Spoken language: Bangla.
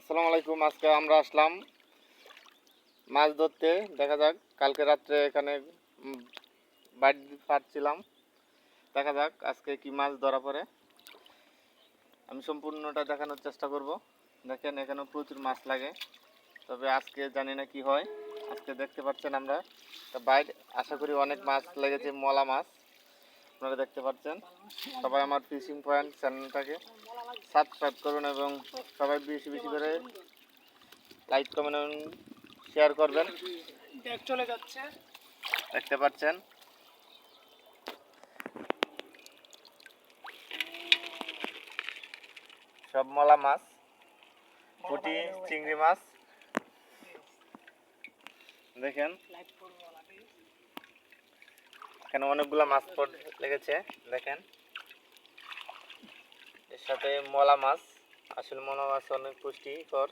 আসসালামু আলাইকুম। আজকে আমরা আসলাম মাছ ধরতে। দেখা যাক, কালকে রাত্রে এখানে বাইট পাচ্ছিলাম। দেখা যাক আজকে কি মাছ ধরা পড়ে। আমি সম্পূর্ণটা দেখানোর চেষ্টা করব। দেখেন, এখানে প্রচুর মাছ লাগে, তবে আজকে জানি না কি হয়। আজকে দেখতে পাচ্ছেন আমরা বাইট, আশা করি অনেক মাছ লেগেছে, মলা মাছ আপনারা দেখতে পাচ্ছেন। সবাই আমার ফিশিং পয়েন্ট চ্যানেলটাকে সাবস্ক্রাইব করুন এবং সবাই বেশি বেশি করে লাইক কমেন্ট শেয়ার করবেন। চলে যাচ্ছে, দেখতে পাচ্ছেন সব মলা মাছ, পুঁটি, চিংড়ি মাছ। দেখেন এখানে অনেকগুলো মাছ লেগেছে। দেখেন এর সাথে মলা মাছ, আসলে মলা মাছ অনেক পুষ্টিকর।